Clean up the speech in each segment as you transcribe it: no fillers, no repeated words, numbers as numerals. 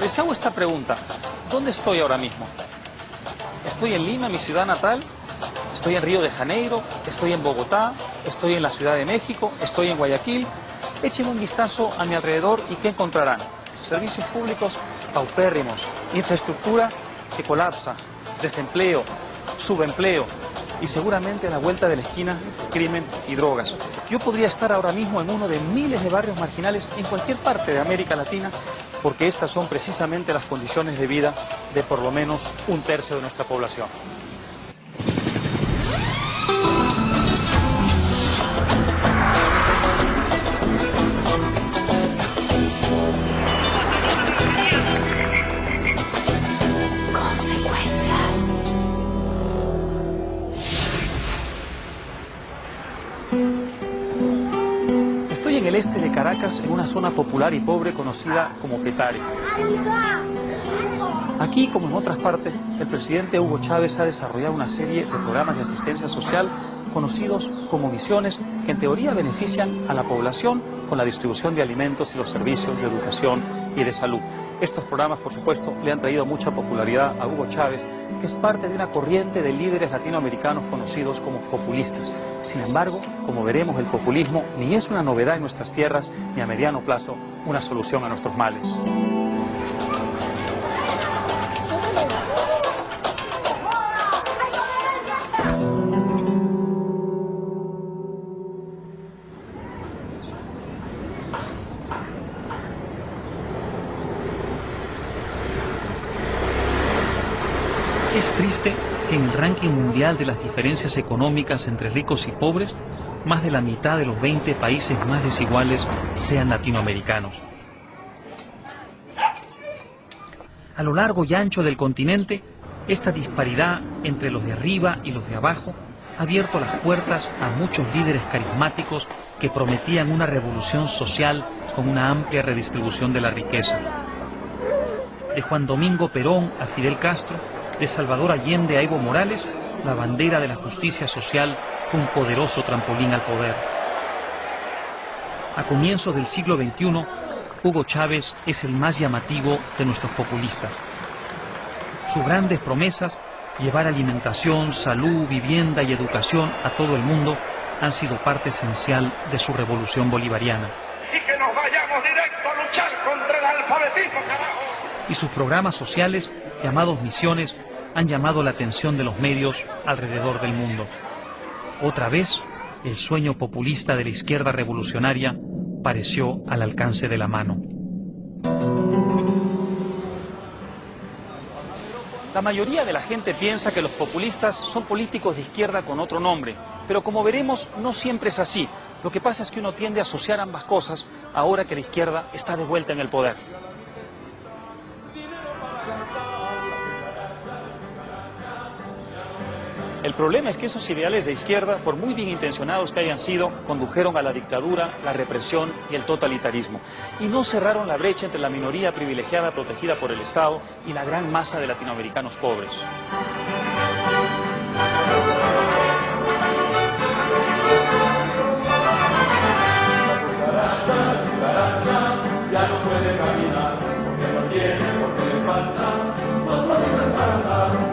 Les hago esta pregunta. ¿Dónde estoy ahora mismo? ¿Estoy en Lima, mi ciudad natal? ¿Estoy en Río de Janeiro? ¿Estoy en Bogotá? ¿Estoy en la Ciudad de México? ¿Estoy en Guayaquil? Echen un vistazo a mi alrededor y ¿qué encontrarán? Servicios públicos paupérrimos, infraestructura que colapsa, desempleo, subempleo y seguramente a la vuelta de la esquina crimen y drogas. Yo podría estar ahora mismo en uno de miles de barrios marginales en cualquier parte de América Latina porque estas son precisamente las condiciones de vida de por lo menos un tercio de nuestra población. Estoy en el este de Caracas, en una zona popular y pobre conocida como Petare. Aquí, como en otras partes, el presidente Hugo Chávez ha desarrollado una serie de programas de asistencia social conocidos como misiones que en teoría benefician a la población con la distribución de alimentos y los servicios de educación y de salud. Estos programas, por supuesto, le han traído mucha popularidad a Hugo Chávez, que es parte de una corriente de líderes latinoamericanos conocidos como populistas. Sin embargo, como veremos, el populismo ni es una novedad en nuestras tierras, ni a mediano plazo una solución a nuestros males. Es triste que en el ranking mundial de las diferencias económicas entre ricos y pobres, más de la mitad de los 20 países más desiguales sean latinoamericanos. A lo largo y ancho del continente, esta disparidad entre los de arriba y los de abajo ha abierto las puertas a muchos líderes carismáticos que prometían una revolución social con una amplia redistribución de la riqueza. De Juan Domingo Perón a Fidel Castro, de Salvador Allende a Evo Morales, la bandera de la justicia social fue un poderoso trampolín al poder. A comienzos del siglo XXI, Hugo Chávez es el más llamativo de nuestros populistas. Sus grandes promesas, llevar alimentación, salud, vivienda y educación a todo el mundo, han sido parte esencial de su revolución bolivariana. Y que nos vayamos directo a luchar contra el alfabetismo, carajo. Y sus programas sociales, llamados misiones, han llamado la atención de los medios alrededor del mundo. Otra vez, el sueño populista de la izquierda revolucionaria pareció al alcance de la mano. La mayoría de la gente piensa que los populistas son políticos de izquierda con otro nombre, pero como veremos, no siempre es así. Lo que pasa es que uno tiende a asociar ambas cosas ahora que la izquierda está de vuelta en el poder. El problema es que esos ideales de izquierda, por muy bien intencionados que hayan sido, condujeron a la dictadura, la represión y el totalitarismo. Y no cerraron la brecha entre la minoría privilegiada protegida por el Estado y la gran masa de latinoamericanos pobres. Ya no puede caminar, porque no tiene, porque le falta dos patitas para andar.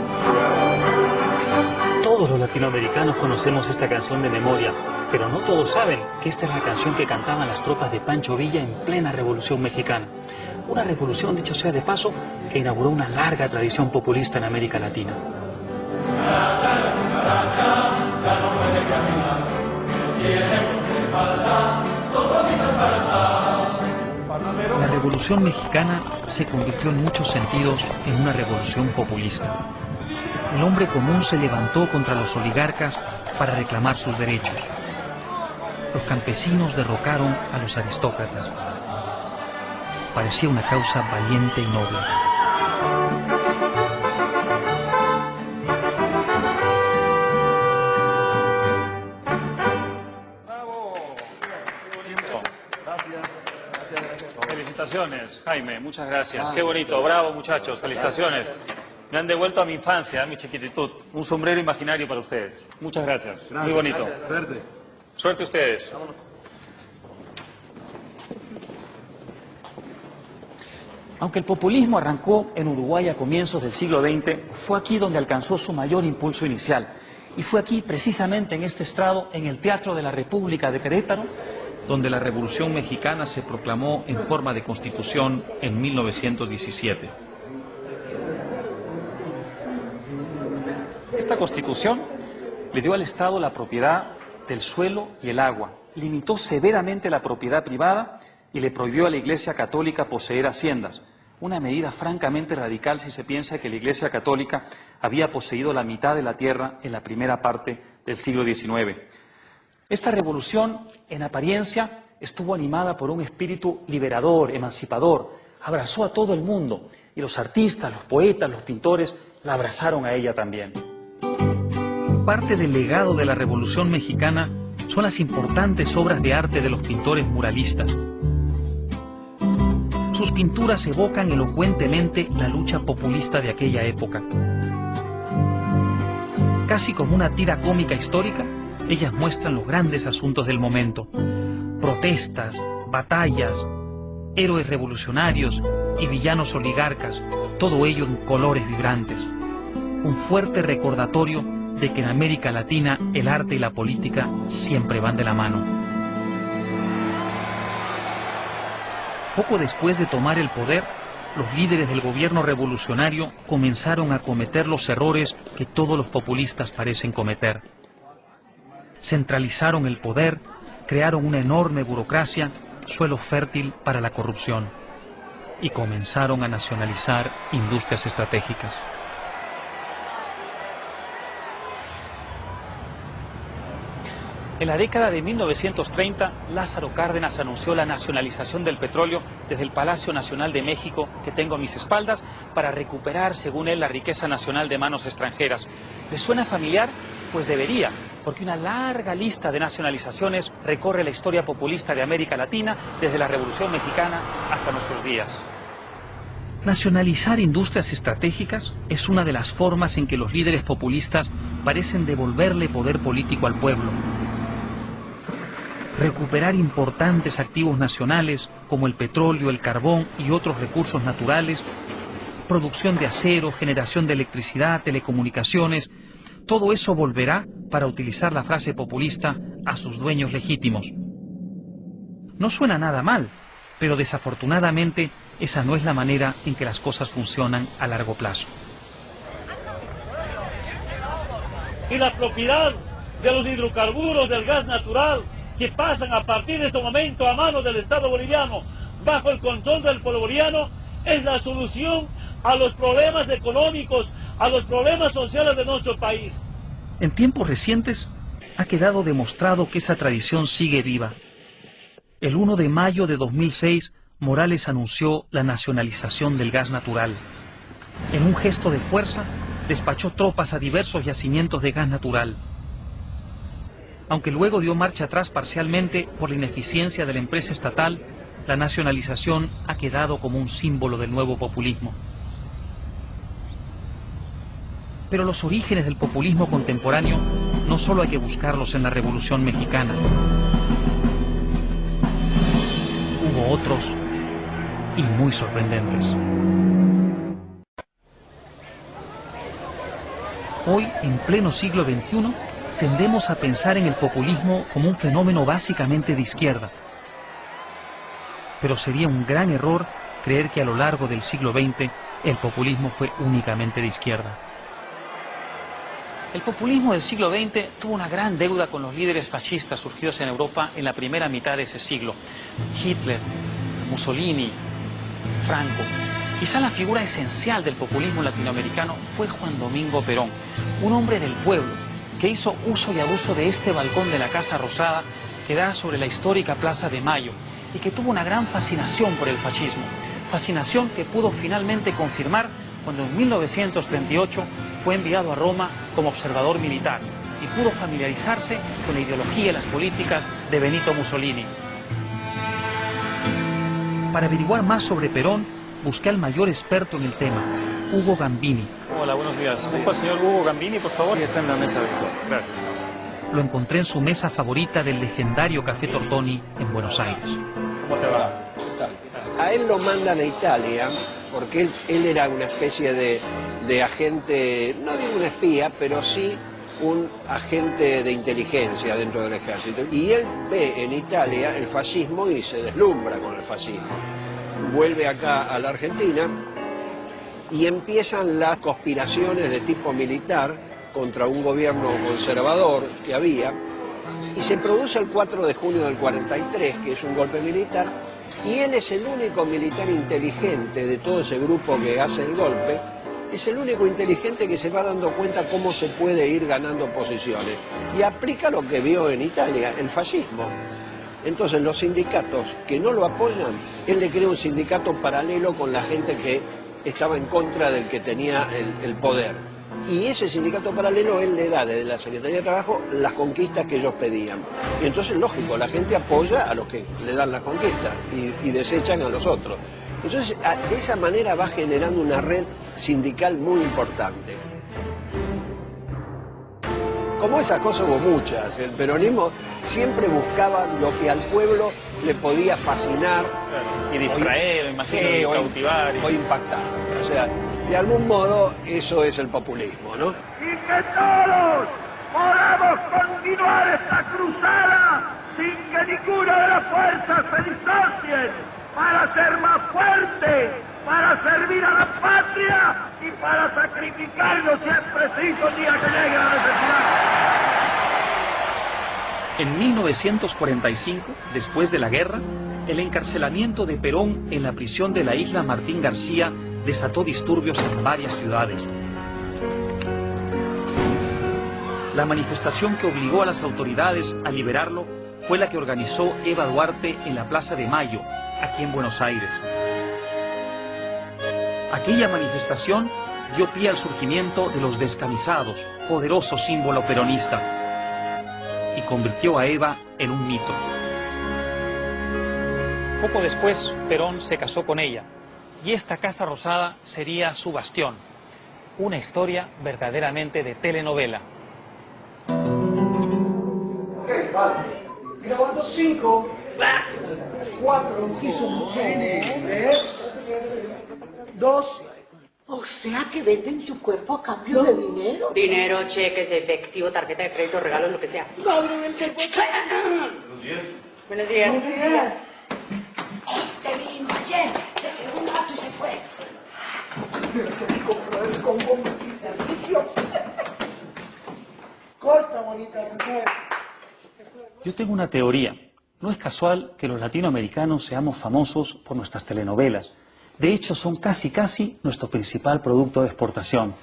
Todos los latinoamericanos conocemos esta canción de memoria, pero no todos saben que esta es la canción que cantaban las tropas de Pancho Villa en plena Revolución Mexicana. Una revolución, dicho sea de paso, que inauguró una larga tradición populista en América Latina. La Revolución Mexicana se convirtió en muchos sentidos en una revolución populista. El hombre común se levantó contra los oligarcas para reclamar sus derechos. Los campesinos derrocaron a los aristócratas. Parecía una causa valiente y noble. ¡Bravo! ¡Qué bonito! Gracias. Felicitaciones, Jaime, muchas gracias. Qué bonito, bravo muchachos, felicitaciones. Me han devuelto a mi infancia, a mi chiquititud. Un sombrero imaginario para ustedes. Muchas gracias. Muy bonito. Gracias. Suerte. Suerte ustedes. Vámonos. Aunque el populismo arrancó en Uruguay a comienzos del siglo XX, fue aquí donde alcanzó su mayor impulso inicial. Y fue aquí, precisamente en este estrado, en el Teatro de la República de Querétaro, donde la Revolución Mexicana se proclamó en forma de Constitución en 1917. Esta Constitución le dio al Estado la propiedad del suelo y el agua, limitó severamente la propiedad privada y le prohibió a la Iglesia Católica poseer haciendas. Una medida francamente radical si se piensa que la Iglesia Católica había poseído la mitad de la tierra en la primera parte del siglo XIX. Esta revolución, en apariencia, estuvo animada por un espíritu liberador, emancipador, abrazó a todo el mundo y los artistas, los poetas, los pintores la abrazaron a ella también. Parte del legado de la Revolución Mexicana son las importantes obras de arte de los pintores muralistas. Sus pinturas evocan elocuentemente la lucha populista de aquella época. Casi como una tira cómica histórica, ellas muestran los grandes asuntos del momento. Protestas, batallas, héroes revolucionarios y villanos oligarcas, todo ello en colores vibrantes. Un fuerte recordatorio de que en América Latina el arte y la política siempre van de la mano. Poco después de tomar el poder, los líderes del gobierno revolucionario comenzaron a cometer los errores que todos los populistas parecen cometer. Centralizaron el poder, crearon una enorme burocracia, suelo fértil para la corrupción, y comenzaron a nacionalizar industrias estratégicas. En la década de 1930, Lázaro Cárdenas anunció la nacionalización del petróleo desde el Palacio Nacional de México, que tengo a mis espaldas, para recuperar, según él, la riqueza nacional de manos extranjeras. ¿Les suena familiar? Pues debería, porque una larga lista de nacionalizaciones recorre la historia populista de América Latina, desde la Revolución Mexicana hasta nuestros días. Nacionalizar industrias estratégicas es una de las formas en que los líderes populistas parecen devolverle poder político al pueblo. Recuperar importantes activos nacionales como el petróleo, el carbón y otros recursos naturales, producción de acero, generación de electricidad, telecomunicaciones, todo eso volverá, para utilizar la frase populista, a sus dueños legítimos. No suena nada mal, pero desafortunadamente esa no es la manera en que las cosas funcionan a largo plazo. Y la propiedad de los hidrocarburos, del gas natural, que pasan a partir de este momento a manos del Estado boliviano, bajo el control del pueblo boliviano, es la solución a los problemas económicos, a los problemas sociales de nuestro país. En tiempos recientes ha quedado demostrado que esa tradición sigue viva. El 1 de mayo de 2006, Morales anunció la nacionalización del gas natural. En un gesto de fuerza, despachó tropas a diversos yacimientos de gas natural. Aunque luego dio marcha atrás parcialmente por la ineficiencia de la empresa estatal, la nacionalización ha quedado como un símbolo del nuevo populismo. Pero los orígenes del populismo contemporáneo no solo hay que buscarlos en la Revolución Mexicana. Hubo otros y muy sorprendentes. Hoy, en pleno siglo XXI, tendemos a pensar en el populismo como un fenómeno básicamente de izquierda. Pero sería un gran error creer que a lo largo del siglo XX el populismo fue únicamente de izquierda. El populismo del siglo XX tuvo una gran deuda con los líderes fascistas surgidos en Europa en la primera mitad de ese siglo. Hitler, Mussolini, Franco. Quizá la figura esencial del populismo latinoamericano fue Juan Domingo Perón, un hombre del pueblo que hizo uso y abuso de este balcón de la Casa Rosada que da sobre la histórica Plaza de Mayo y que tuvo una gran fascinación por el fascismo, fascinación que pudo finalmente confirmar cuando en 1938 fue enviado a Roma como observador militar y pudo familiarizarse con la ideología y las políticas de Benito Mussolini. Para averiguar más sobre Perón, busqué al mayor experto en el tema, Hugo Gambini. Hola, buenos días. ¿Busco al señor Hugo Gambini, por favor? Sí, está en la mesa, Víctor. Gracias. Lo encontré en su mesa favorita del legendario Café Tortoni en Buenos Aires. ¿Cómo te va? ¿Qué tal? A él lo mandan a Italia, porque él era una especie de agente, no digo un espía, pero sí un agente de inteligencia dentro del ejército. Y él ve en Italia el fascismo y se deslumbra con el fascismo. Vuelve acá a la Argentina y empiezan las conspiraciones de tipo militar contra un gobierno conservador que había, y se produce el 4 de junio del 43, que es un golpe militar, y él es el único militar inteligente de todo ese grupo que hace el golpe, es el único inteligente que se va dando cuenta cómo se puede ir ganando posiciones, y aplica lo que vio en Italia, el fascismo. Entonces los sindicatos que no lo apoyan, él le crea un sindicato paralelo con la gente que estaba en contra del que tenía el poder. Y ese sindicato paralelo él le da desde la Secretaría de Trabajo las conquistas que ellos pedían. Y entonces, lógico, la gente apoya a los que le dan las conquistas y desechan a los otros. Entonces, de esa manera va generando una red sindical muy importante. Como esas cosas hubo muchas. El peronismo siempre buscaba lo que al pueblo le podía fascinar. Y distraer, imagino, sí, cautivar. O impactar. O sea, de algún modo eso es el populismo, ¿no? Y que todos podamos continuar esta cruzada sin que ninguna de las fuerzas se disocien para ser más fuertes, para servir a la patria y para sacrificarnos si es preciso el día que llegue la necesidad. En 1945, después de la guerra, el encarcelamiento de Perón en la prisión de la isla Martín García desató disturbios en varias ciudades. La manifestación que obligó a las autoridades a liberarlo fue la que organizó Eva Duarte en la Plaza de Mayo, aquí en Buenos Aires. Aquella manifestación dio pie al surgimiento de los descamisados, poderoso símbolo peronista, y convirtió a Eva en un mito. Poco después, Perón se casó con ella, y esta Casa Rosada sería su bastión. Una historia verdaderamente de telenovela. Ok, vale. Grabando 5, 4, 3, 2. O sea que venden su cuerpo a cambio de dinero. Dinero, cheques, efectivo, tarjeta de crédito, regalo, lo que sea. Madre del cuerpo. Buenos días. Buenos días. Buenos días. Este vino ayer, se quedó un rato y se fue. Debe ser que compró el combo multiservicios. Corta, bonita, señores. Yo tengo una teoría. No es casual que los latinoamericanos seamos famosos por nuestras telenovelas. De hecho, son casi nuestro principal producto de exportación.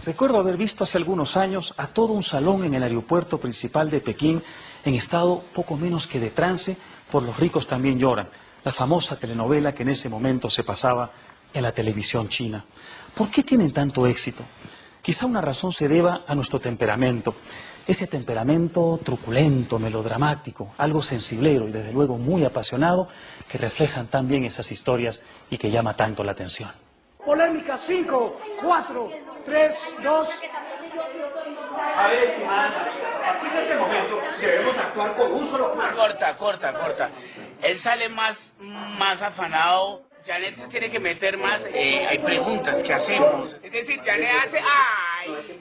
Recuerdo haber visto hace algunos años a todo un salón en el aeropuerto principal de Pekín en estado poco menos que de trance por Los ricos también lloran, la famosa telenovela que en ese momento se pasaba en la televisión china. ¿Por qué tienen tanto éxito? Quizá una razón se deba a nuestro temperamento. Ese temperamento truculento, melodramático, algo sensiblero y desde luego muy apasionado, que reflejan tan bien esas historias y que llama tanto la atención. Polémica 5, 4, 3, 2. A ver, estimada, a partir de este momento debemos actuar con un solo plan. Corta. Él sale más afanado. Janet se tiene que meter más. Hay preguntas que hacemos. Es decir, Janet hace. ¡Ay!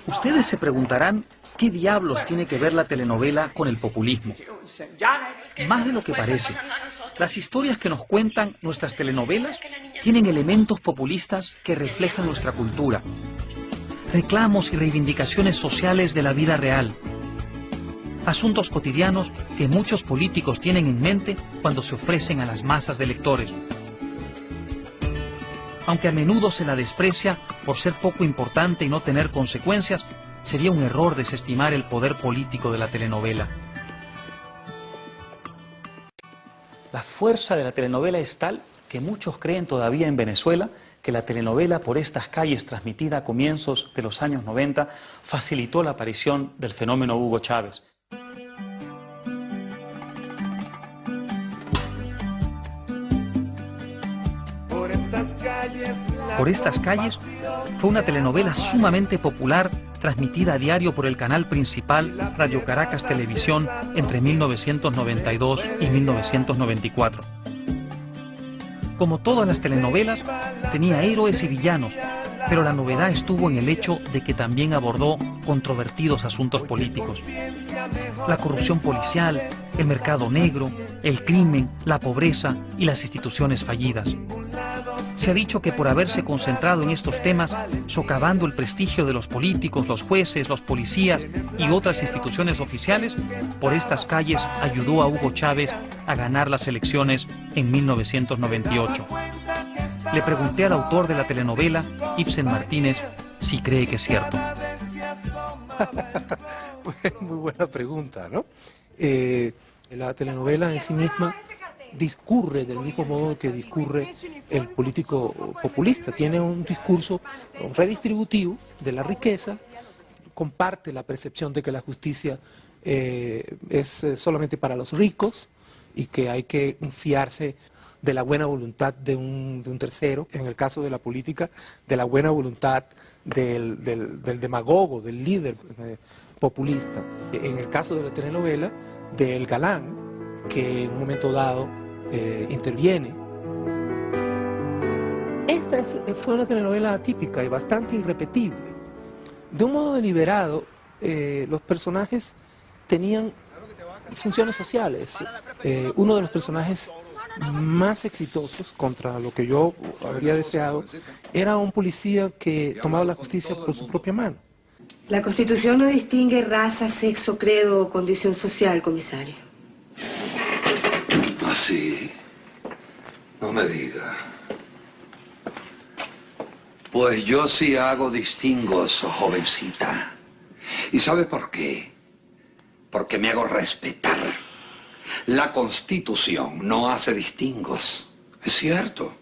Ustedes se preguntarán qué diablos tiene que ver la telenovela con el populismo. Más de lo que parece. Las historias que nos cuentan nuestras telenovelas tienen elementos populistas que reflejan nuestra cultura. Reclamos y reivindicaciones sociales de la vida real. Asuntos cotidianos que muchos políticos tienen en mente cuando se ofrecen a las masas de lectores. Aunque a menudo se la desprecia por ser poco importante y no tener consecuencias, sería un error desestimar el poder político de la telenovela. La fuerza de la telenovela es tal que muchos creen todavía en Venezuela que la telenovela por estas calles transmitida a comienzos de los años 90 facilitó la aparición del fenómeno Hugo Chávez. Por estas calles la Por estas calles fue una telenovela sumamente popular, transmitida a diario por el canal principal Radio Caracas Televisión entre 1992 y 1994. Como todas las telenovelas, tenía héroes y villanos, pero la novedad estuvo en el hecho de que también abordó controvertidos asuntos políticos. La corrupción policial, el mercado negro, el crimen, la pobreza y las instituciones fallidas. Se ha dicho que por haberse concentrado en estos temas, socavando el prestigio de los políticos, los jueces, los policías y otras instituciones oficiales, por estas calles ayudó a Hugo Chávez a ganar las elecciones en 1998. Le pregunté al autor de la telenovela, Ibsen Martínez, si cree que es cierto. Muy buena pregunta, ¿no? La telenovela en sí misma discurre del mismo modo que discurre el político populista. Tiene un discurso redistributivo de la riqueza, comparte la percepción de que la justicia es solamente para los ricos y que hay que fiarse de la buena voluntad de un tercero, en el caso de la política, de la buena voluntad del demagogo, del líder populista. En el caso de la telenovela, del galán, que en un momento dado interviene. Esta fue una telenovela atípica y bastante irrepetible. De un modo deliberado, los personajes tenían funciones sociales. Uno de los personajes más exitosos, contra lo que yo habría deseado, era un policía que tomaba la justicia por su propia mano. La Constitución no distingue raza, sexo, credo o condición social, comisario. ¿Ah, sí? No me diga. Pues yo sí hago distingos, jovencita. ¿Y sabe por qué? Porque me hago respetar. La Constitución no hace distingos. Es cierto.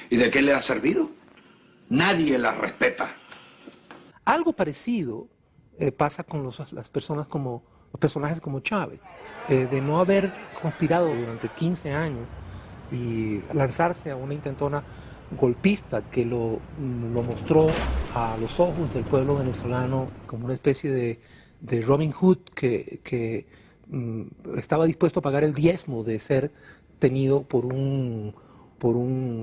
¿Y de qué le ha servido? Nadie la respeta. Algo parecido pasa con los personajes como Chávez, de no haber conspirado durante 15 años y lanzarse a una intentona golpista que lo mostró a los ojos del pueblo venezolano como una especie de Robin Hood que estaba dispuesto a pagar el diezmo de ser tenido por un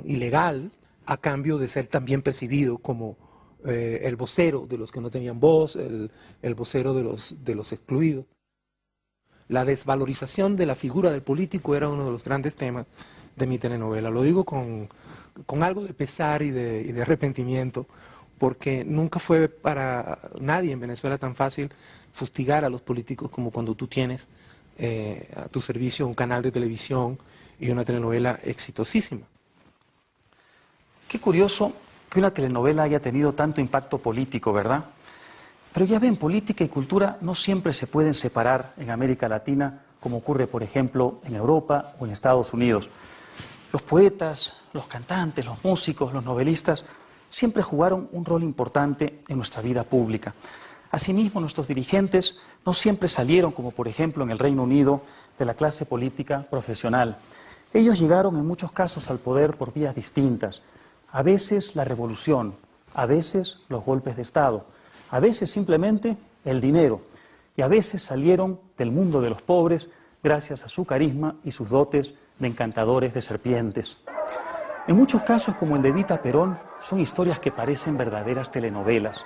ilegal a cambio de ser también percibido como el vocero de los que no tenían voz, el vocero de los excluidos. La desvalorización de la figura del político era uno de los grandes temas de mi telenovela. Lo digo con algo de pesar y de arrepentimiento, porque nunca fue para nadie en Venezuela tan fácil fustigar a los políticos como cuando tú tienes a tu servicio un canal de televisión y una telenovela exitosísima. Qué curioso que una telenovela haya tenido tanto impacto político, ¿verdad? Pero ya ven, política y cultura no siempre se pueden separar en América Latina, como ocurre, por ejemplo, en Europa o en Estados Unidos. Los poetas, los cantantes, los músicos, los novelistas siempre jugaron un rol importante en nuestra vida pública. Asimismo, nuestros dirigentes no siempre salieron, como por ejemplo en el Reino Unido, de la clase política profesional. Ellos llegaron en muchos casos al poder por vías distintas. A veces la revolución, a veces los golpes de Estado, a veces simplemente el dinero, y a veces salieron del mundo de los pobres gracias a su carisma y sus dotes de encantadores de serpientes. En muchos casos, como el de Evita Perón, son historias que parecen verdaderas telenovelas.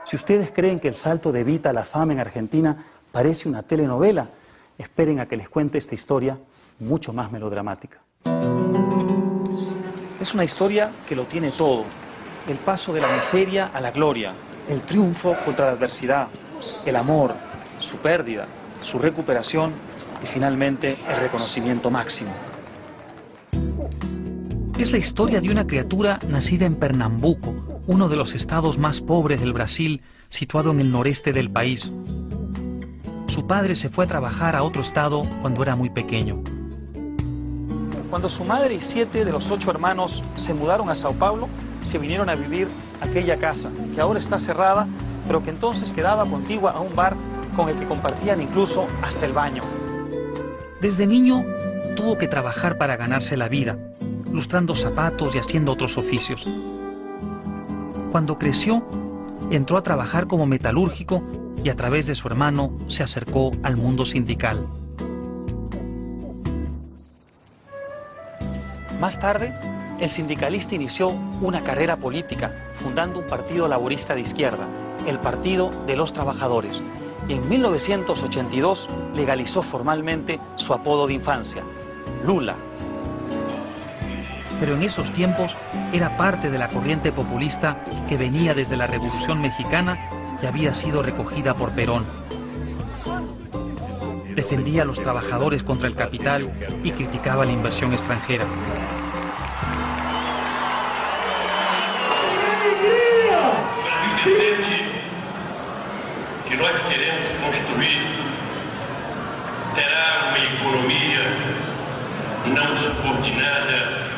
Si ustedes creen que el salto de Evita a la fama en Argentina parece una telenovela, esperen a que les cuente esta historia mucho más melodramática. Es una historia que lo tiene todo: el paso de la miseria a la gloria, el triunfo contra la adversidad, el amor, su pérdida, su recuperación y finalmente el reconocimiento máximo. Es la historia de una criatura nacida en Pernambuco, uno de los estados más pobres del Brasil, situado en el noreste del país. Su padre se fue a trabajar a otro estado cuando era muy pequeño. Cuando su madre y 7 de los 8 hermanos se mudaron a Sao Paulo, se vinieron a vivir a aquella casa, que ahora está cerrada, pero que entonces quedaba contigua a un bar con el que compartían incluso hasta el baño. Desde niño tuvo que trabajar para ganarse la vida, lustrando zapatos y haciendo otros oficios. Cuando creció, entró a trabajar como metalúrgico y a través de su hermano se acercó al mundo sindical. Más tarde, el sindicalista inició una carrera política, fundando un partido laborista de izquierda, el Partido de los Trabajadores, y en 1982 legalizó formalmente su apodo de infancia, Lula. Pero en esos tiempos era parte de la corriente populista que venía desde la Revolución Mexicana y había sido recogida por Perón. Defendía a los trabajadores contra el capital y criticaba la inversión extranjera. Que nós queremos construir terá uma economia não subordinada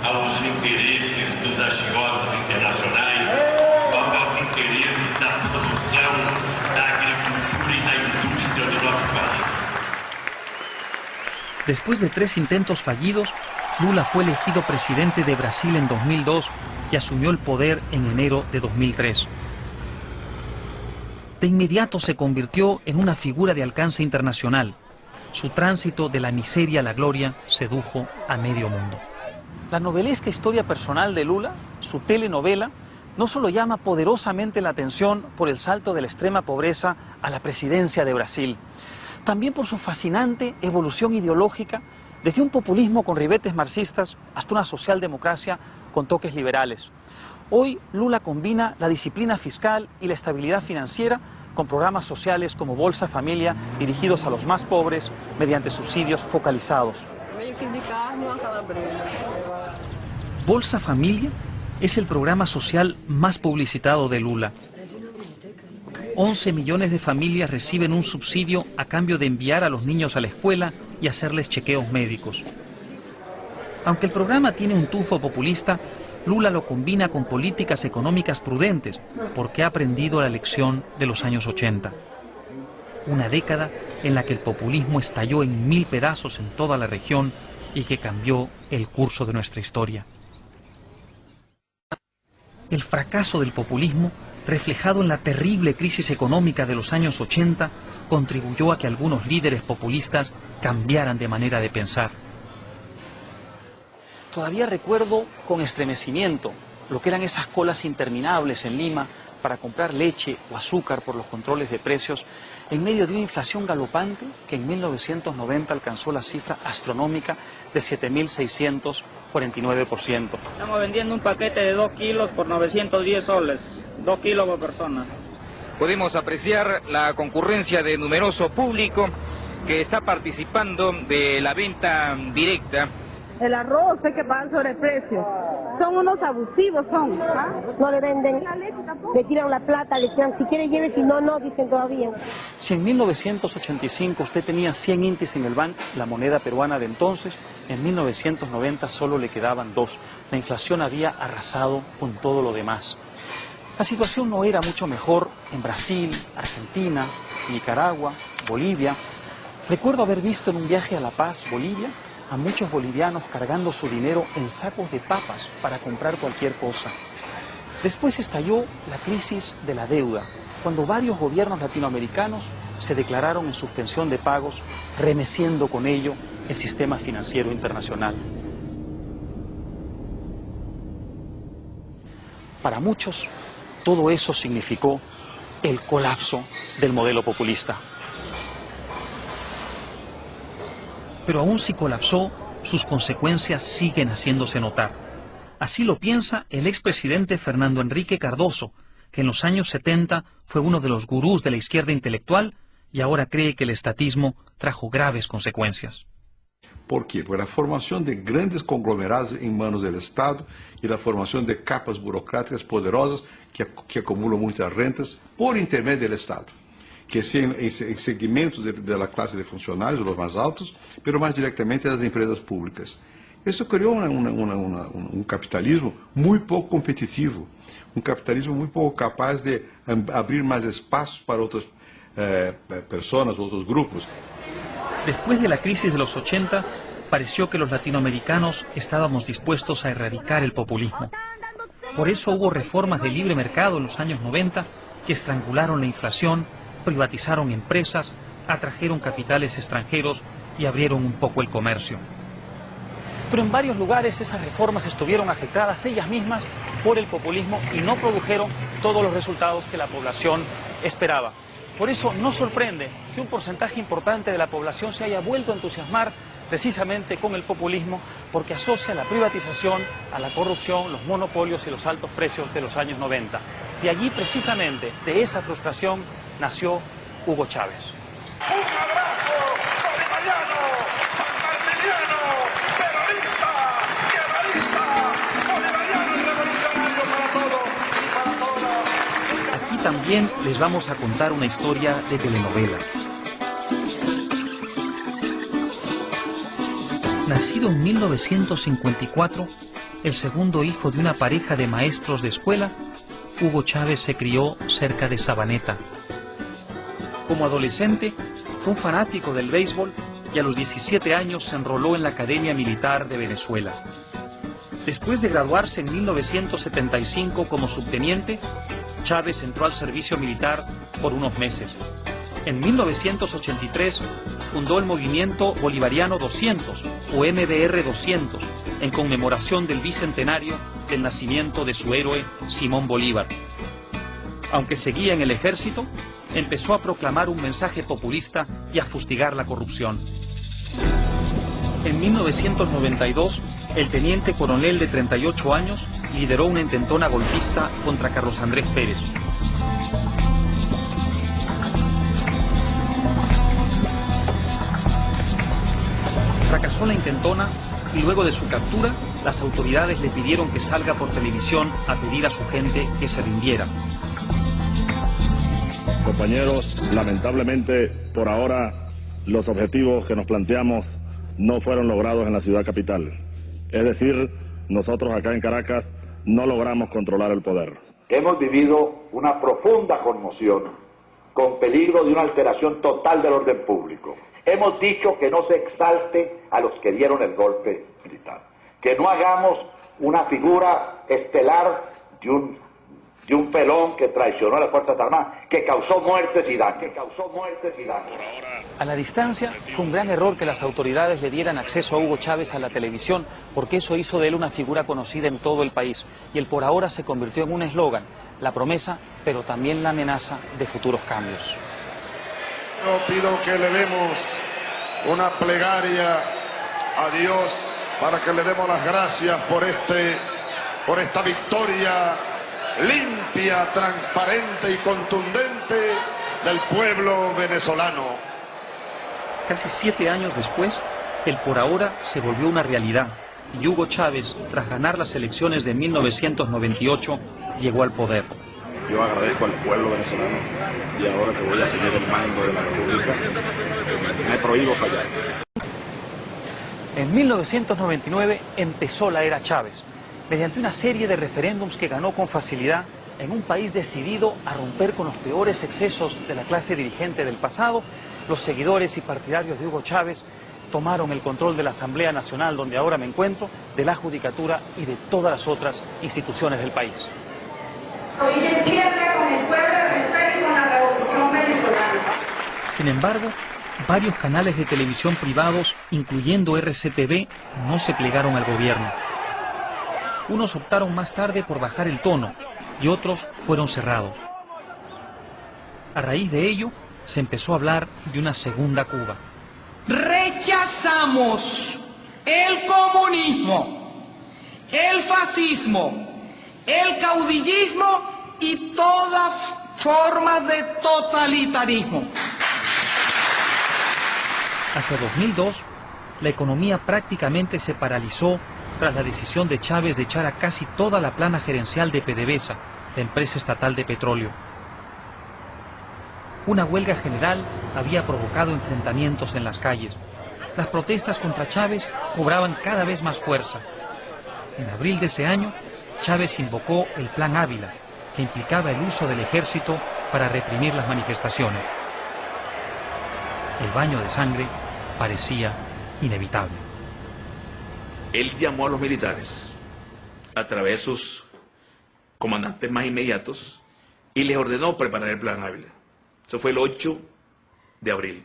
aos interesses dos agiotas internacionais, mas aos interesses da produção, da agricultura e da indústria do nosso país. Después de 3 intentos fallidos, Lula fue elegido presidente de Brasil en 2002 y asumió el poder en enero de 2003. De inmediato se convirtió en una figura de alcance internacional. Su tránsito de la miseria a la gloria sedujo a medio mundo. La novelesca historia personal de Lula, su telenovela, no solo llama poderosamente la atención por el salto de la extrema pobreza a la presidencia de Brasil, también por su fascinante evolución ideológica desde un populismo con ribetes marxistas hasta una socialdemocracia con toques liberales. Hoy Lula combina la disciplina fiscal y la estabilidad financiera con programas sociales como Bolsa Familia dirigidos a los más pobres mediante subsidios focalizados. Bolsa Familia es el programa social más publicitado de Lula. 11 millones de familias reciben un subsidio a cambio de enviar a los niños a la escuela y hacerles chequeos médicos. Aunque el programa tiene un tufo populista, Lula lo combina con políticas económicas prudentes porque ha aprendido la lección de los años 80. Una década en la que el populismo estalló en 1000 pedazos en toda la región y que cambió el curso de nuestra historia. El fracaso del populismo, reflejado en la terrible crisis económica de los años 80, contribuyó a que algunos líderes populistas cambiaran de manera de pensar. Todavía recuerdo con estremecimiento lo que eran esas colas interminables en Lima para comprar leche o azúcar por los controles de precios en medio de una inflación galopante que en 1990 alcanzó la cifra astronómica de 7.649%. Estamos vendiendo un paquete de 2 kilos por 910 soles, 2 kilos por persona. Podemos apreciar la concurrencia de numeroso público que está participando de la venta directa. El arroz hay que pagar sobreprecio. Son unos abusivos, son. ¿Ah? No le venden, le tiran la plata, le tiran, si quiere lleve, si no, no, dicen todavía. Si en 1985 usted tenía 100 intis en el banco, la moneda peruana de entonces, en 1990 solo le quedaban 2. La inflación había arrasado con todo lo demás. La situación no era mucho mejor en Brasil, Argentina, Nicaragua, Bolivia. Recuerdo haber visto en un viaje a La Paz, Bolivia, a muchos bolivianos cargando su dinero en sacos de papas para comprar cualquier cosa. Después estalló la crisis de la deuda, cuando varios gobiernos latinoamericanos se declararon en suspensión de pagos, remeciendo con ello el sistema financiero internacional. Para muchos, todo eso significó el colapso del modelo populista. Pero aún si colapsó, sus consecuencias siguen haciéndose notar. Así lo piensa el expresidente Fernando Henrique Cardoso, que en los años 70 fue uno de los gurús de la izquierda intelectual y ahora cree que el estatismo trajo graves consecuencias. ¿Por qué? Porque la formación de grandes conglomerados en manos del Estado y la formación de capas burocráticas poderosas que acumulan muchas rentas por intermedio del Estado, que sean en segmentos de la clase de funcionarios, los más altos, pero más directamente las empresas públicas. Eso creó un capitalismo muy poco competitivo, un capitalismo muy poco capaz de abrir más espacios para otras personas, otros grupos. Después de la crisis de los 80, pareció que los latinoamericanos estábamos dispuestos a erradicar el populismo. Por eso hubo reformas de libre mercado en los años 90 que estrangularon la inflación, privatizaron empresas, atrajeron capitales extranjeros y abrieron un poco el comercio. Pero en varios lugares esas reformas estuvieron afectadas ellas mismas por el populismo y no produjeron todos los resultados que la población esperaba. Por eso no sorprende que un porcentaje importante de la población se haya vuelto a entusiasmar precisamente con el populismo, porque asocia la privatización a la corrupción, los monopolios y los altos precios de los años 90. Y allí precisamente de esa frustración nació Hugo Chávez. Un abrazo bolivariano, sanmartiniano, peronista, guerrerista, bolivariano y revolucionario para todos y para todas. Aquí también les vamos a contar una historia de telenovela. Nacido en 1954, el segundo hijo de una pareja de maestros de escuela, Hugo Chávez se crió cerca de Sabaneta. Como adolescente, fue un fanático del béisbol y a los 17 años se enroló en la Academia Militar de Venezuela. Después de graduarse en 1975 como subteniente, Chávez entró al servicio militar por unos meses. En 1983 fundó el movimiento Bolivariano 200 o MBR 200 en conmemoración del bicentenario del nacimiento de su héroe Simón Bolívar. Aunque seguía en el ejército, empezó a proclamar un mensaje populista y a fustigar la corrupción. En 1992, el teniente coronel de 38 años lideró una intentona golpista contra Carlos Andrés Pérez. Fracasó la intentona y luego de su captura, las autoridades le pidieron que salga por televisión a pedir a su gente que se rindiera. Compañeros, lamentablemente, por ahora, los objetivos que nos planteamos no fueron logrados en la ciudad capital. Es decir, nosotros acá en Caracas no logramos controlar el poder. Hemos vivido una profunda conmoción, con peligro de una alteración total del orden público. Hemos dicho que no se exalte a los que dieron el golpe militar, que no hagamos una figura estelar de un pelón que traicionó a las Fuerzas Armadas, que causó muertes y daños. A la distancia, fue un gran error que las autoridades le dieran acceso a Hugo Chávez a la televisión, porque eso hizo de él una figura conocida en todo el país. Y el por ahora se convirtió en un eslogan, la promesa, pero también la amenaza de futuros cambios. Yo pido que le demos una plegaria a Dios para que le demos las gracias por esta victoria limpia, transparente y contundente del pueblo venezolano. Casi 7 años después, el por ahora se volvió una realidad y Hugo Chávez, tras ganar las elecciones de 1998, llegó al poder. Yo agradezco al pueblo venezolano y ahora que voy a seguir el mando de la República, me prohíbo fallar. En 1999 empezó la era Chávez, mediante una serie de referéndums que ganó con facilidad en un país decidido a romper con los peores excesos de la clase dirigente del pasado. Los seguidores y partidarios de Hugo Chávez tomaron el control de la Asamblea Nacional, donde ahora me encuentro, de la Judicatura y de todas las otras instituciones del país. Hoy en tierra con el pueblo de Venezuela y con la revolución venezolana. Sin embargo, varios canales de televisión privados, incluyendo RCTV, no se plegaron al gobierno. Unos optaron más tarde por bajar el tono y otros fueron cerrados. A raíz de ello, se empezó a hablar de una segunda Cuba. Rechazamos el comunismo, el fascismo, el caudillismo y toda forma de totalitarismo. Hacia 2002, la economía prácticamente se paralizó tras la decisión de Chávez de echar a casi toda la plana gerencial de PDVSA, la empresa estatal de petróleo. Una huelga general había provocado enfrentamientos en las calles. Las protestas contra Chávez cobraban cada vez más fuerza. En abril de ese año, Chávez invocó el Plan Ávila, que implicaba el uso del ejército para reprimir las manifestaciones. El baño de sangre parecía inevitable. Él llamó a los militares a través de sus comandantes más inmediatos y les ordenó preparar el Plan Ávila. Eso fue el 8 de abril.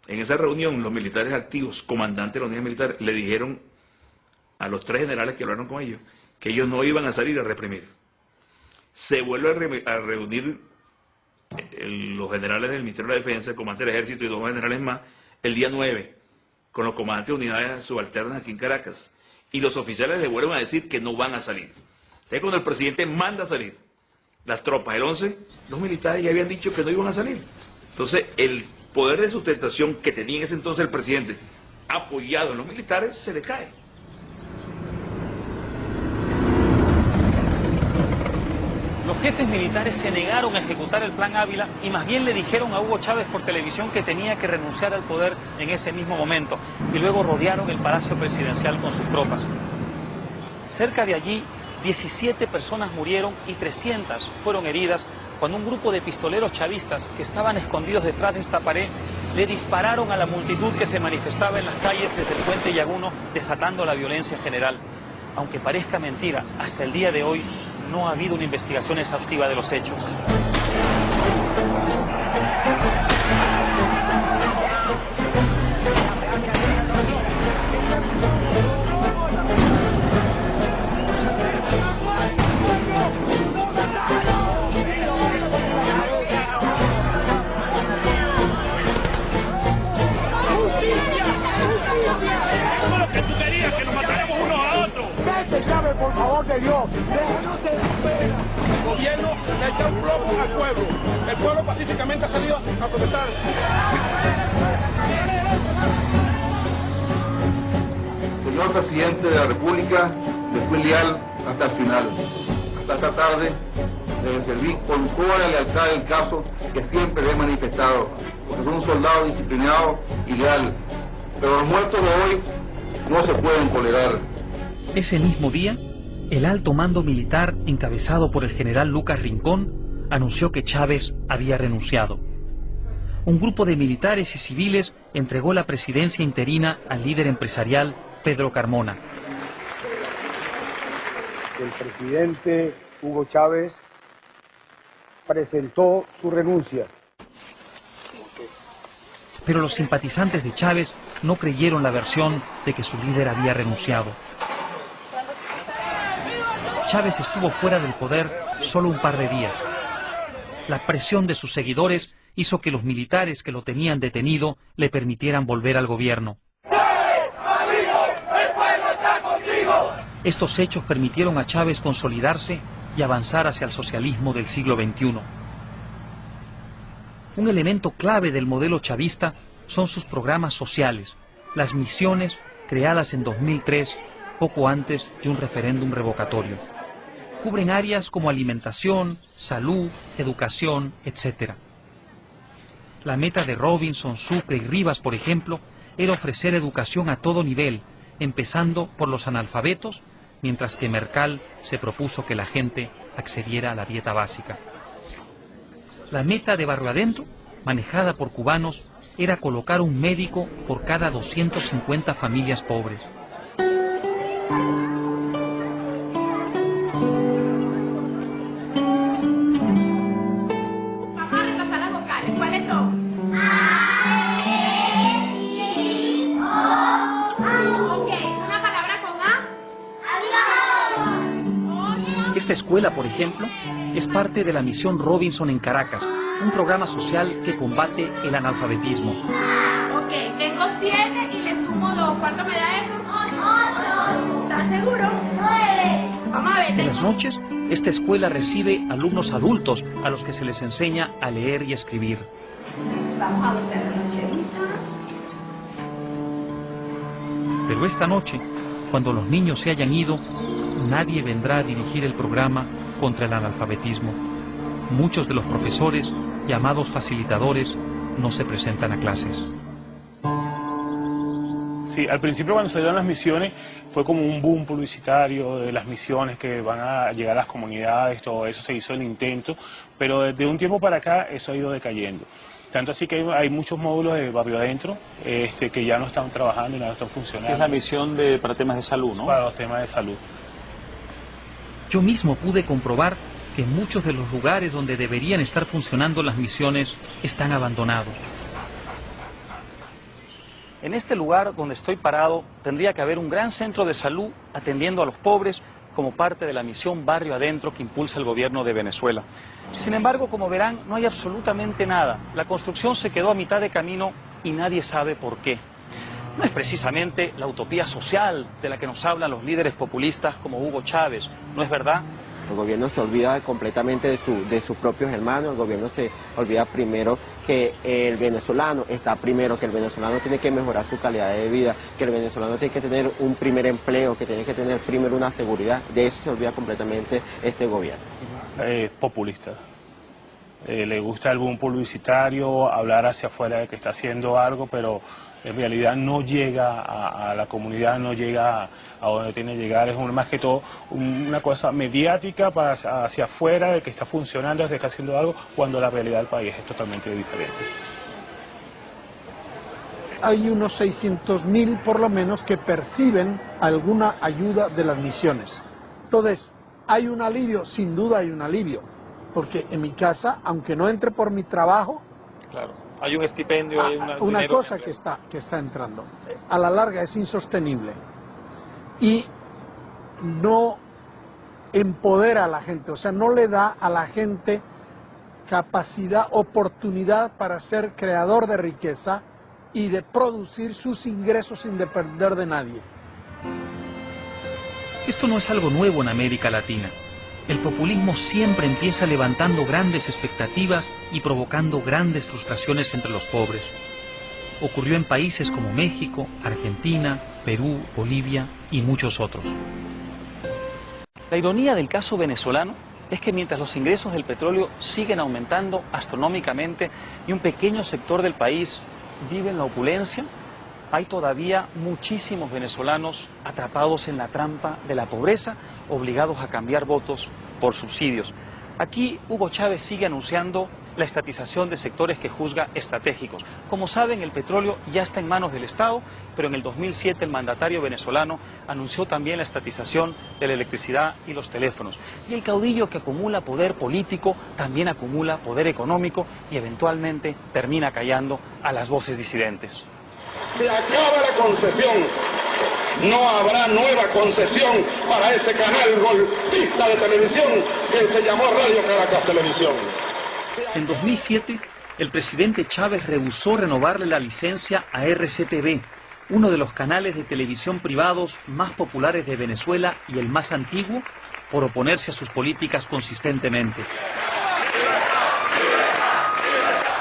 En esa reunión, los militares activos, comandantes de la unidad militar, le dijeron a los 3 generales que hablaron con ellos que ellos no iban a salir a reprimir. Se vuelve a reunir los generales del Ministerio de la Defensa, el comandante del Ejército y 2 generales más, el día 9, con los comandantes de unidades subalternas aquí en Caracas. Y los oficiales le vuelven a decir que no van a salir. Entonces, cuando el presidente manda a salir las tropas, el 11, los militares ya habían dicho que no iban a salir. Entonces, el poder de sustentación que tenía en ese entonces el presidente, apoyado en los militares, se le cae. Los jefes militares se negaron a ejecutar el Plan Ávila y más bien le dijeron a Hugo Chávez por televisión que tenía que renunciar al poder en ese mismo momento. Y luego rodearon el Palacio Presidencial con sus tropas. Cerca de allí, 17 personas murieron y 300 fueron heridas cuando un grupo de pistoleros chavistas que estaban escondidos detrás de esta pared le dispararon a la multitud que se manifestaba en las calles desde el puente Yaguno, desatando la violencia general. Aunque parezca mentira, hasta el día de hoy no ha habido una investigación exhaustiva de los hechos. Chávez, por favor de Dios, déjanos de espera. El gobierno le ha echado un plomo al pueblo. El pueblo pacíficamente ha salido a protestar. Señor presidente de la República, le fui leal hasta el final. Hasta esta tarde le serví con toda la lealtad del caso que siempre le he manifestado, porque soy un soldado disciplinado y leal. Pero los muertos de hoy no se pueden tolerar. Ese mismo día, el alto mando militar, encabezado por el general Lucas Rincón, anunció que Chávez había renunciado. Un grupo de militares y civiles entregó la presidencia interina al líder empresarial Pedro Carmona. El presidente Hugo Chávez presentó su renuncia. Pero los simpatizantes de Chávez no creyeron la versión de que su líder había renunciado. Chávez estuvo fuera del poder solo un par de días. La presión de sus seguidores hizo que los militares que lo tenían detenido le permitieran volver al gobierno. ¡Sí, amigos! ¡El pueblo está contigo! Estos hechos permitieron a Chávez consolidarse y avanzar hacia el socialismo del siglo XXI. Un elemento clave del modelo chavista son sus programas sociales, las misiones creadas en 2003, poco antes de un referéndum revocatorio. Cubren áreas como alimentación, salud, educación, etc. La meta de Robinson, Sucre y Rivas, por ejemplo, era ofrecer educación a todo nivel, empezando por los analfabetos, mientras que Mercal se propuso que la gente accediera a la dieta básica. La meta de Barrio Adentro, manejada por cubanos, era colocar un médico por cada 250 familias pobres. Esta escuela, por ejemplo, es parte de la misión Robinson en Caracas, un programa social que combate el analfabetismo. Ok, tengo 7 y le sumo 2. ¿Cuánto me da eso? 8. ¿Estás seguro? 9. Vamos a ver. En las noches, esta escuela recibe alumnos adultos a los que se les enseña a leer y escribir. Vamos a buscar la nocherita. Pero esta noche, cuando los niños se hayan ido, nadie vendrá a dirigir el programa contra el analfabetismo. Muchos de los profesores, llamados facilitadores, no se presentan a clases. Sí, al principio cuando salieron las misiones fue como un boom publicitario de las misiones que van a llegar a las comunidades, todo eso se hizo el intento, pero desde un tiempo para acá eso ha ido decayendo. Tanto así que hay muchos módulos de Barrio Adentro que ya no están trabajando y no están funcionando. Es la misión para temas de salud, ¿no? Para los temas de salud. Yo mismo pude comprobar que muchos de los lugares donde deberían estar funcionando las misiones están abandonados. En este lugar donde estoy parado tendría que haber un gran centro de salud atendiendo a los pobres como parte de la misión Barrio Adentro que impulsa el gobierno de Venezuela. Sin embargo, como verán, no hay absolutamente nada. La construcción se quedó a mitad de camino y nadie sabe por qué. No es precisamente la utopía social de la que nos hablan los líderes populistas como Hugo Chávez, ¿no es verdad? El gobierno se olvida completamente de sus propios hermanos, el gobierno se olvida primero que el venezolano está primero, que el venezolano tiene que mejorar su calidad de vida, que el venezolano tiene que tener un primer empleo, que tiene que tener primero una seguridad. De eso se olvida completamente este gobierno. Populista. Le gusta el boom publicitario, hablar hacia afuera de que está haciendo algo, pero en realidad no llega a la comunidad, no llega a donde tiene que llegar. Es más que todo una cosa mediática hacia afuera de que está funcionando, de que está haciendo algo, cuando la realidad del país es totalmente diferente. Hay unos 600.000 por lo menos que perciben alguna ayuda de las misiones. Entonces, ¿hay un alivio? Sin duda hay un alivio, porque en mi casa, aunque no entre por mi trabajo, claro, hay un estipendio, hay una cosa que está entrando. A la larga es insostenible y no empodera a la gente, o sea, no le da a la gente capacidad, oportunidad para ser creador de riqueza y de producir sus ingresos sin depender de nadie. Esto no es algo nuevo en América Latina. El populismo siempre empieza levantando grandes expectativas y provocando grandes frustraciones entre los pobres. Ocurrió en países como México, Argentina, Perú, Bolivia y muchos otros. La ironía del caso venezolano es que mientras los ingresos del petróleo siguen aumentando astronómicamente y un pequeño sector del país vive en la opulencia, hay todavía muchísimos venezolanos atrapados en la trampa de la pobreza, obligados a cambiar votos por subsidios. Aquí Hugo Chávez sigue anunciando la estatización de sectores que juzga estratégicos. Como saben, el petróleo ya está en manos del Estado, pero en el 2007 el mandatario venezolano anunció también la estatización de la electricidad y los teléfonos. Y el caudillo que acumula poder político también acumula poder económico y eventualmente termina callando a las voces disidentes. Se acaba la concesión. No habrá nueva concesión para ese canal golpista de televisión que se llamó Radio Caracas Televisión. En 2007, el presidente Chávez rehusó renovarle la licencia a RCTV, uno de los canales de televisión privados más populares de Venezuela y el más antiguo, por oponerse a sus políticas consistentemente.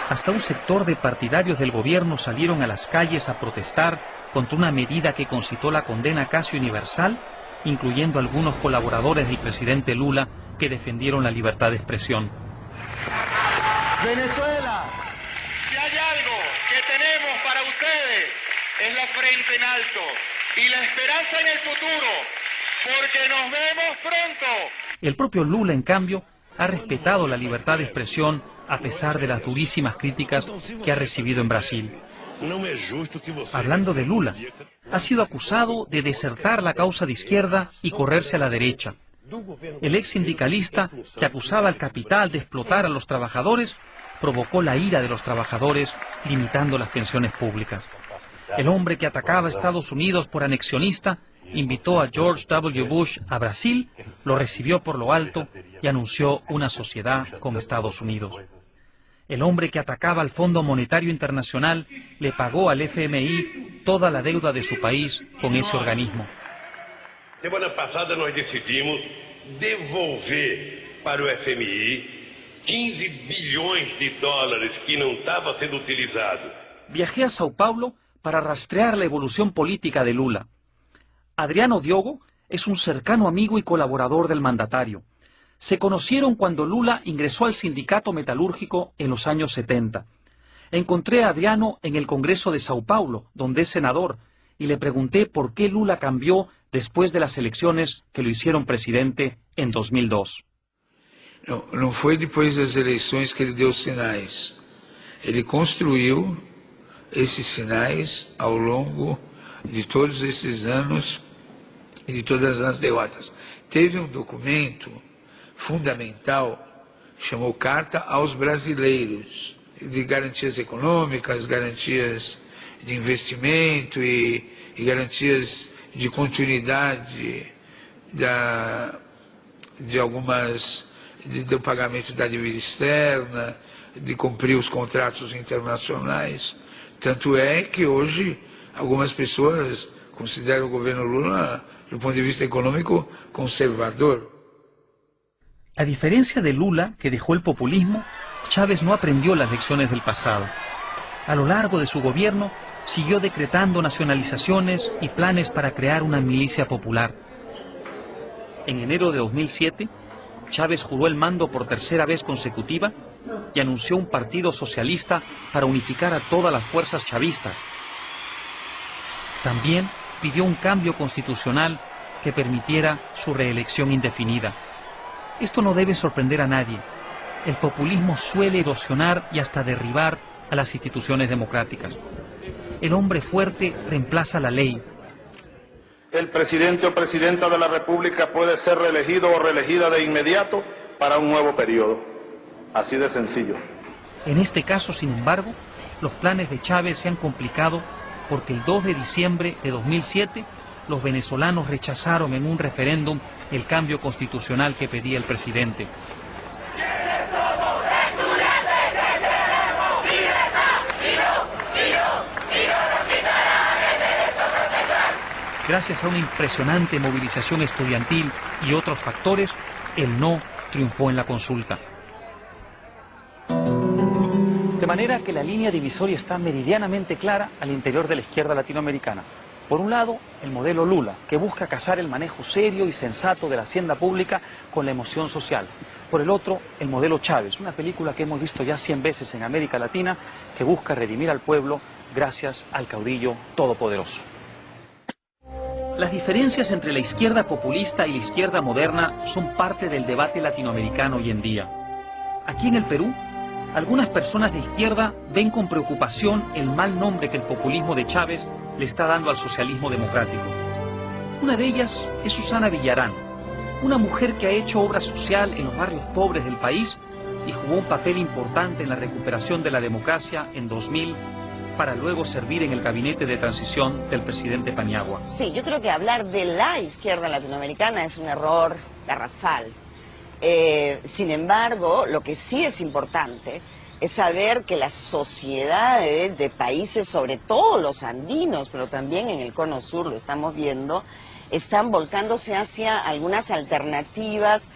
Hasta un sector de partidarios del gobierno salieron a las calles a protestar contra una medida que concitó la condena casi universal, incluyendo algunos colaboradores del presidente Lula que defendieron la libertad de expresión. Venezuela, si hay algo que tenemos para ustedes es la frente en alto y la esperanza en el futuro, porque nos vemos pronto. El propio Lula, en cambio, ha respetado la libertad de expresión a pesar de las durísimas críticas que ha recibido en Brasil. Hablando de Lula, ha sido acusado de desertar la causa de izquierda y correrse a la derecha. El ex sindicalista que acusaba al capital de explotar a los trabajadores provocó la ira de los trabajadores limitando las pensiones públicas. El hombre que atacaba a Estados Unidos por anexionista invitó a George W. Bush a Brasil, lo recibió por lo alto y anunció una sociedad con Estados Unidos. El hombre que atacaba al Fondo Monetario Internacional le pagó al FMI toda la deuda de su país con ese organismo. Semana passada nós decidimos devolver para o FMI 15 bilhões de dólares que não estava sendo utilizado. Viajé a Sao Paulo para rastrear la evolución política de Lula. Adriano Diogo es un cercano amigo y colaborador del mandatario. Se conocieron cuando Lula ingresó al sindicato metalúrgico en los años 70. Encontré a Adriano en el Congreso de Sao Paulo, donde es senador, y le pregunté por qué Lula cambió después de las elecciones que lo hicieron presidente en 2002. Não foi depois das eleições que ele deu sinais. Ele construiu esses sinais ao longo de todos esses anos e de todas as derrotas. Teve um documento fundamental, chamou Carta aos Brasileiros, de garantias econômicas, garantias de investimento e garantias de continuidade do pagamento da dívida externa, de cumprir os contratos internacionais. Tanto é que hoje algumas pessoas consideram o governo Lula, do ponto de vista económico, conservador. A diferencia de Lula, que dejó el populismo, Chávez no aprendió las lecciones del pasado. A lo largo de su gobierno, siguió decretando nacionalizaciones y planes para crear una milicia popular. En enero de 2007, Chávez juró el mando por tercera vez consecutiva y anunció un partido socialista para unificar a todas las fuerzas chavistas. También pidió un cambio constitucional que permitiera su reelección indefinida. Esto no debe sorprender a nadie. El populismo suele erosionar y hasta derribar a las instituciones democráticas. El hombre fuerte reemplaza la ley. El presidente o presidenta de la República puede ser reelegido o reelegida de inmediato para un nuevo periodo. Así de sencillo. En este caso, sin embargo, los planes de Chávez se han complicado porque el 2 de diciembre de 2007 los venezolanos rechazaron en un referéndum el cambio constitucional que pedía el presidente. Gracias a una impresionante movilización estudiantil y otros factores, el no triunfó en la consulta. De manera que la línea divisoria está meridianamente clara al interior de la izquierda latinoamericana. Por un lado, el modelo Lula, que busca casar el manejo serio y sensato de la hacienda pública con la emoción social. Por el otro, el modelo Chávez, una película que hemos visto ya 100 veces en América Latina, que busca redimir al pueblo gracias al caudillo todopoderoso. Las diferencias entre la izquierda populista y la izquierda moderna son parte del debate latinoamericano hoy en día. Aquí en el Perú, algunas personas de izquierda ven con preocupación el mal nombre que el populismo de Chávez le está dando al socialismo democrático. Una de ellas es Susana Villarán, una mujer que ha hecho obra social en los barrios pobres del país y jugó un papel importante en la recuperación de la democracia en 2000, para luego servir en el gabinete de transición del presidente Paniagua. Sí, yo creo que hablar de la izquierda latinoamericana es un error garrafal. Sin embargo, lo que sí es importante es saber que las sociedades de países, sobre todo los andinos, pero también en el Cono Sur, lo estamos viendo, están volcándose hacia algunas alternativas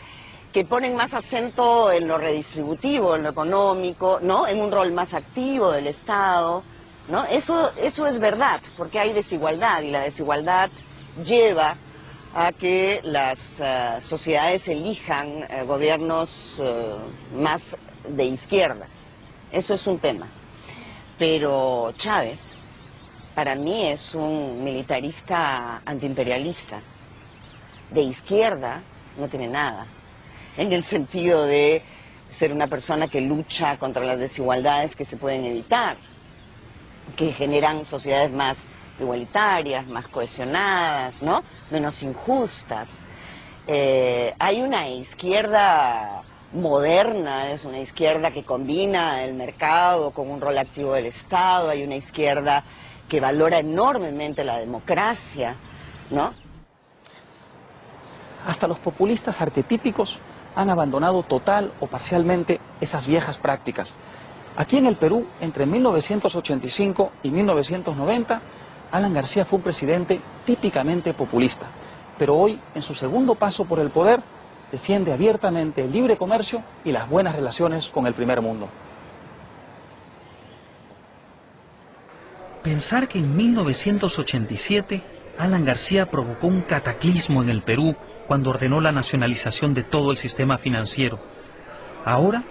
que ponen más acento en lo redistributivo, en lo económico, ¿no? En un rol más activo del Estado, ¿no? Eso es verdad, porque hay desigualdad y la desigualdad lleva a que las sociedades elijan gobiernos más de izquierdas. Eso es un tema. Pero Chávez, para mí, es un militarista antiimperialista. De izquierda no tiene nada, en el sentido de ser una persona que lucha contra las desigualdades que se pueden evitar, que generan sociedades más igualitarias, más cohesionadas, ¿no? Menos injustas. Hay una izquierda moderna, es una izquierda que combina el mercado con un rol activo del Estado, hay una izquierda que valora enormemente la democracia, ¿no? Hasta los populistas arquetípicos han abandonado total o parcialmente esas viejas prácticas. Aquí en el Perú, entre 1985 y 1990, Alan García fue un presidente típicamente populista, pero hoy, en su segundo paso por el poder, defiende abiertamente el libre comercio y las buenas relaciones con el primer mundo. Pensar que en 1987 Alan García provocó un cataclismo en el Perú cuando ordenó la nacionalización de todo el sistema financiero. Ahora,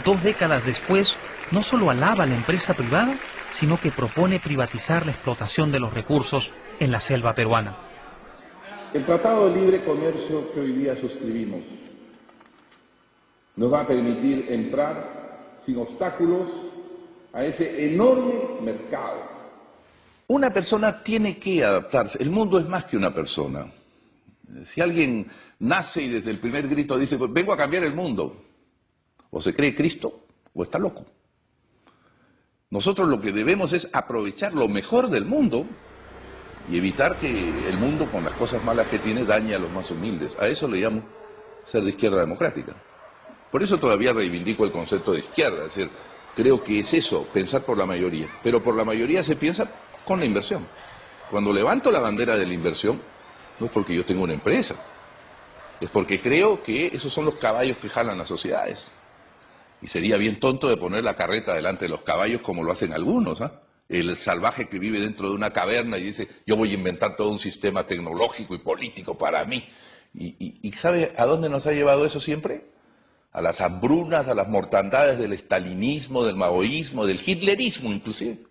2 décadas después, no solo alaba a la empresa privada, sino que propone privatizar la explotación de los recursos en la selva peruana. El Tratado de Libre Comercio que hoy día suscribimos nos va a permitir entrar sin obstáculos a ese enorme mercado. Una persona tiene que adaptarse. El mundo es más que una persona. Si alguien nace y desde el primer grito dice, pues vengo a cambiar el mundo, o se cree Cristo o está loco. Nosotros lo que debemos es aprovechar lo mejor del mundo y evitar que el mundo, con las cosas malas que tiene, dañe a los más humildes. A eso le llamo ser de izquierda democrática. Por eso todavía reivindico el concepto de izquierda, es decir, creo que es eso, pensar por la mayoría. Pero por la mayoría se piensa con la inversión. Cuando levanto la bandera de la inversión, no es porque yo tengo una empresa, es porque creo que esos son los caballos que jalan las sociedades. Y sería bien tonto de poner la carreta delante de los caballos como lo hacen algunos, ¿ah? El salvaje que vive dentro de una caverna y dice, yo voy a inventar todo un sistema tecnológico y político para mí. ¿Y sabe a dónde nos ha llevado eso siempre? A las hambrunas, a las mortandades del estalinismo, del maoísmo, del hitlerismo inclusive.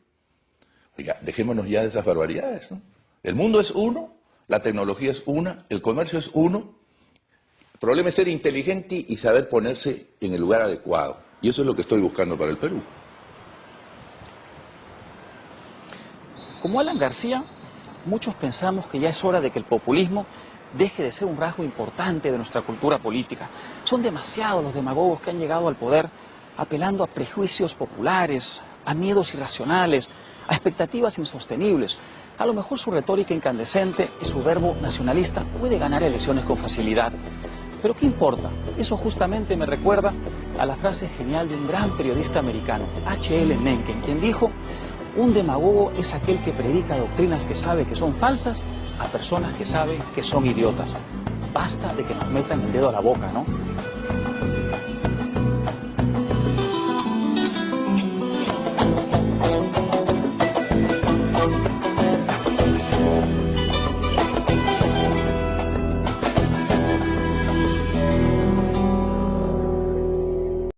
Oiga, dejémonos ya de esas barbaridades, ¿no? El mundo es uno, la tecnología es una, el comercio es uno. El problema es ser inteligente y saber ponerse en el lugar adecuado. Y eso es lo que estoy buscando para el Perú. Como Alan García, muchos pensamos que ya es hora de que el populismo deje de ser un rasgo importante de nuestra cultura política. Son demasiados los demagogos que han llegado al poder apelando a prejuicios populares, a miedos irracionales, a expectativas insostenibles. A lo mejor su retórica incandescente y su verbo nacionalista puede ganar elecciones con facilidad. Pero ¿qué importa? Eso justamente me recuerda a la frase genial de un gran periodista americano, H.L. Mencken, quien dijo: un demagogo es aquel que predica doctrinas que sabe que son falsas a personas que saben que son idiotas. Basta de que nos metan el dedo a la boca, ¿no?